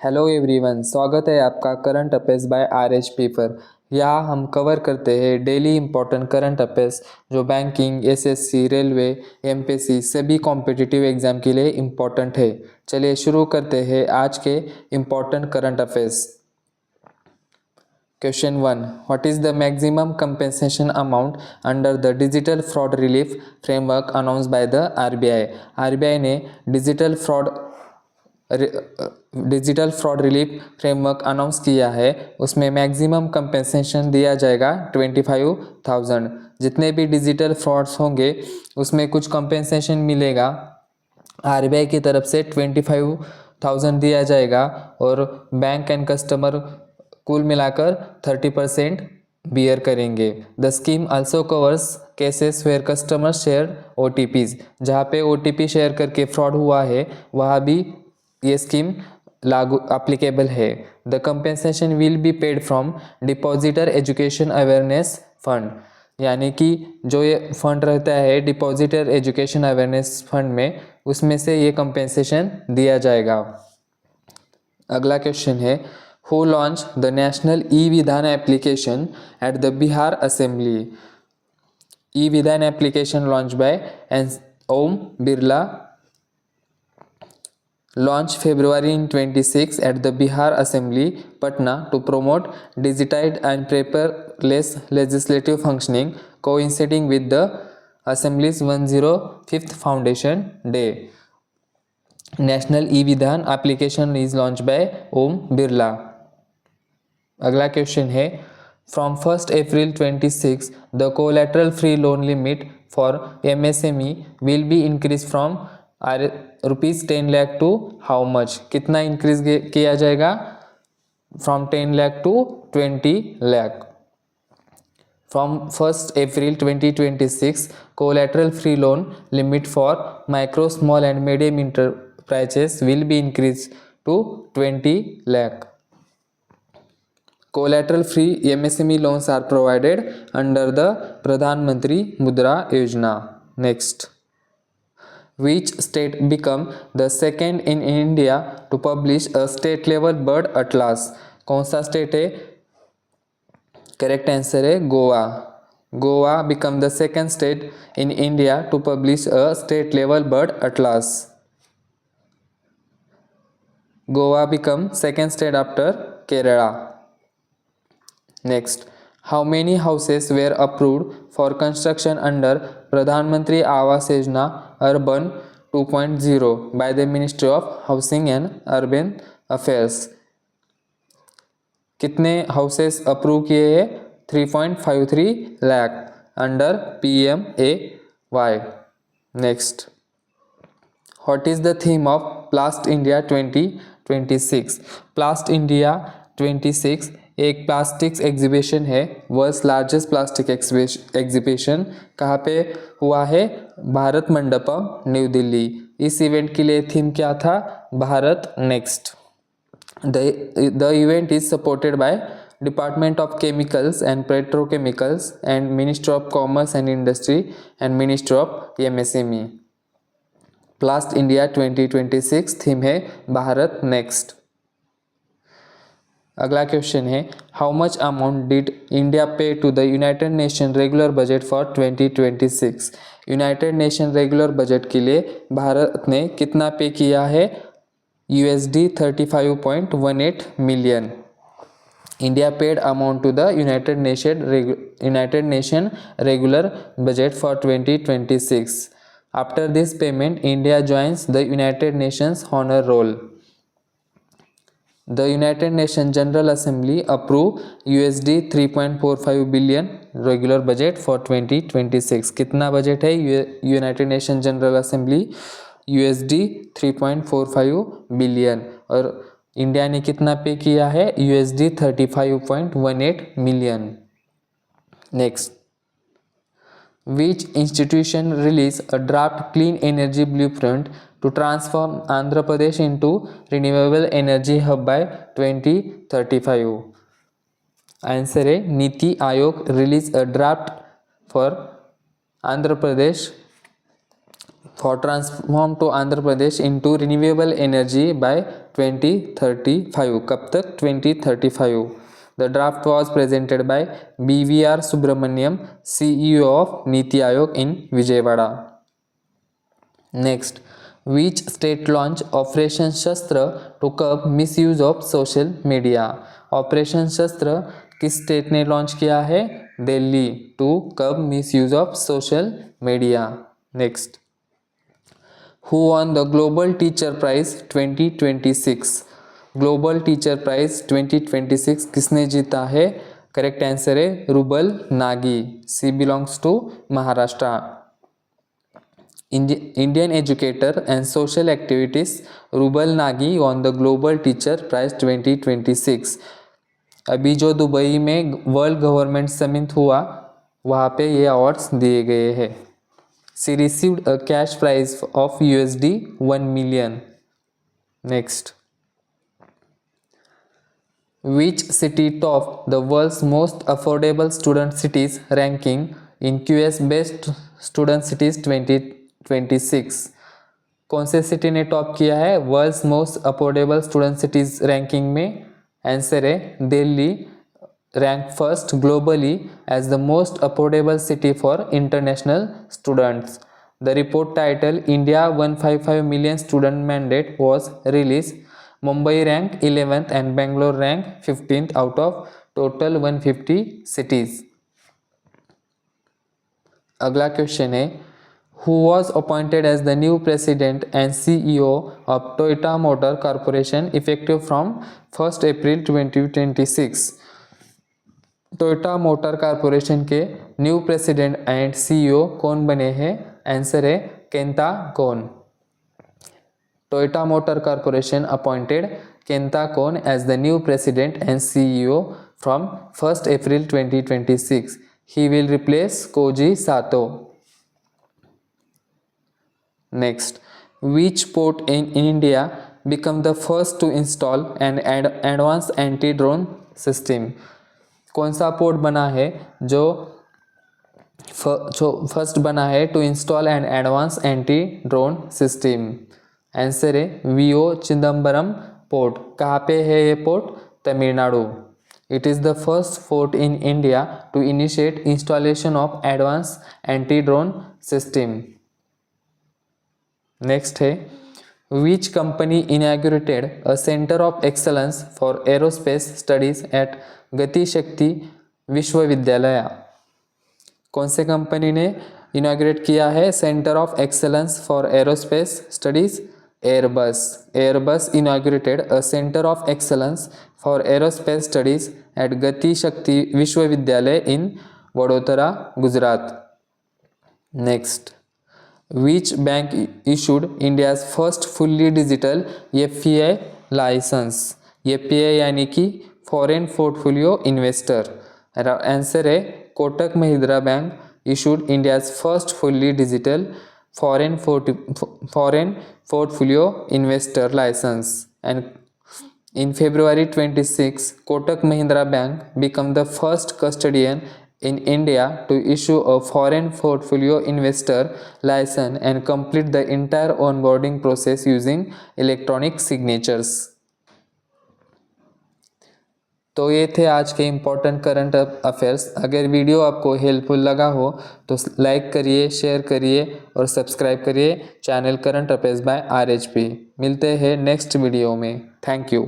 Hello everyone, स्वागत है आपका करंट अफेयर्स बाय RHP पर। यहाँ हम कवर करते हैं डेली इम्पोर्टेंट करंट अफेयर्स जो बैंकिंग, SSC, रेलवे, MPSC सभी कॉम्पिटिटिव एग्जाम के लिए इम्पोर्टेंट है। चलिए शुरू करते हैं आज के important current affairs. Question 1. What is the maximum compensation amount under the Digital Fraud Relief Framework announced by the RBI? RBI ने digital fraud relief framework announce किया है। उसमें मैक्सिमम कंपेंसेशन दिया जाएगा 25,000। जितने भी डिजिटल फ्रॉड्स होंगे उसमें कुछ कंपेंसेशन मिलेगा। RBI की तरफ से 25,000 दिया जाएगा और बैंक एंड कस्टमर कुल मिलाकर 30% बियर करेंगे। The scheme also covers cases where customer share OTPs। जहाँ पे OTP शेयर करके फ्रॉड हुआ है वहाँ भी ये स्कीम लागू एप्लीकेबल है। The compensation will be paid from depositor education awareness fund, यानी कि जो ये फंड रहता है डिपॉजिटर एजुकेशन अवेयरनेस फंड में, उसमें से ये कंपेंसेशन दिया जाएगा। अगला क्वेश्चन है, who launch the national ई-विधान application at the Bihar assembly? ई-विधान application launch by Om Birla, launched February in 26 at the Bihar Assembly, Patna, to promote digitized and paperless legislative functioning, coinciding with the Assembly's 105th Foundation Day. National E-Vidhan application is launched by Om Birla. अगला question है, from 1st April 26, the collateral free loan limit for MSME will be increased from ₹10 lakh to how much? कितना increase किया जाएगा? From 10 lakh to 20 lakh. From 1st April 2026, collateral free loan limit for micro, small and medium enterprises will be increased to 20 lakh. Collateral free MSME loans are provided under the Pradhan Mantri Mudra Yojana. Next. Which state become the second in India to publish a state level bird atlas? कौन सा state है? Correct answer है Goa. Goa become the second state in India to publish a state level bird atlas. Goa become second state after Kerala. Next, how many houses were approved for construction under Pradhan Mantri Awas Yojana Urban 2.0 by the Ministry of Housing and Urban Affairs? कितने houses approve किए हैं? 3.53 lakh under PMAY. Next, what is the theme of प्लास्ट India 2026? प्लास्ट India 26 एक plastics exhibition है, world's largest plastic exhibition. कहाँ पे हुआ है? Bharat Mandapam, new Delhi. इस इवेंट के लिए थीम क्या था? Bharat next. The event is supported by department of chemicals and petrochemicals and ministry of commerce and industry and ministry of MSME। प्लास्ट India 2026 theme है भारत नेक्स्ट। अगला क्वेश्चन है, how much amount did India pay to the United Nation regular budget for 2026? United Nation regular budget के लिए भारत ने कितना पे किया है? USD 35.18 मिलियन। India paid amount to the United Nation regular budget for 2026. After this payment India joins the United Nations honour roll. The United Nations General Assembly approved USD 3.45 billion regular budget for 2026. कितना budget है United nation general assembly? USD 3.45 billion. और India ने कितना पे किया है? USD 35.18 million. Next, which institution released a draft clean energy blueprint to transform Andhra Pradesh into renewable energy hub by 2035? Answer है NITI Aayog release a draft for Andhra Pradesh for transform to Andhra Pradesh into renewable energy by 2035. कब तक? 2035. The draft was presented by BVR Subramaniam, CEO of Niti Aayog in Vijayawada. Next, which state launched Operation Shastra to curb misuse of social media? Operation Shastra किस state ने launch किया है? Delhi, to curb misuse of social media. Next, Who won the Global Teacher Prize 2026? Global teacher prize 2026 किसने जीता है? Correct answer है Rouble Nagi. She belongs to Maharashtra. Indian educator and social activist Rubal Nagi won the Global Teacher Prize 2026. अभी जो Dubai में world government summit हुआ वहाँ पे ये अवार्ड्स दिए गए हैं. She received a cash prize of USD 1 million. Next, which city topped the world's most affordable student cities ranking in QS Best Student Cities 2026? कौन से सिटी ने टॉप किया है world's most affordable student cities ranking में? Answer है Delhi, rank first globally as the most affordable city for international students. The report title India 155 million student mandate was released. Mumbai ranked 11th and Bangalore ranked 15th out of total 150 cities. अगला question है, who was appointed as the new president and CEO of Toyota Motor Corporation effective from 1st April 2026. Toyota motor corporation के new president and CEO कौन बने हैं? Answer है Kenta Kon. Toyota motor corporation appointed Kenta Kon as the new president and CEO from 1st April 2026. He will replace Koji Sato. Next, which port in India became the first to install an advanced anti-drone system? कौन सा port बना है जो first बना है to install an advance anti drone system? Answer है VO Chidambaram port. कहाँ पे है ये port? Tamil Nadu. It is the first port in India to initiate installation of advance anti drone system. Next है, which company inaugurated a center of excellence for aerospace studies at गति शक्ति विश्वविद्यालय? कौन से कंपनी ने इनाग्रेट किया है centre of excellence for aerospace studies? Airbus. Airbus inaugurated a centre of excellence for aerospace studies at Gati Shakti Vishwavidyalaya in Vadodara, Gujarat. Next, which bank issued India's first fully digital FPI license? FPI यानी कि foreign portfolio investor. Answer है Kotak Mahindra bank issued India's first fully digital foreign portfolio investor license, and in February 26, Kotak Mahindra Bank became the first custodian in India to issue a foreign portfolio investor license and complete the entire onboarding process using electronic signatures. तो ये थे आज के important current affairs. अगर video आपको helpful लगा हो तो लाइक करिए, शेयर करिए और सब्सक्राइब करिए channel current affairs by RHP. मिलते हैं नेक्स्ट वीडियो में. Thank you.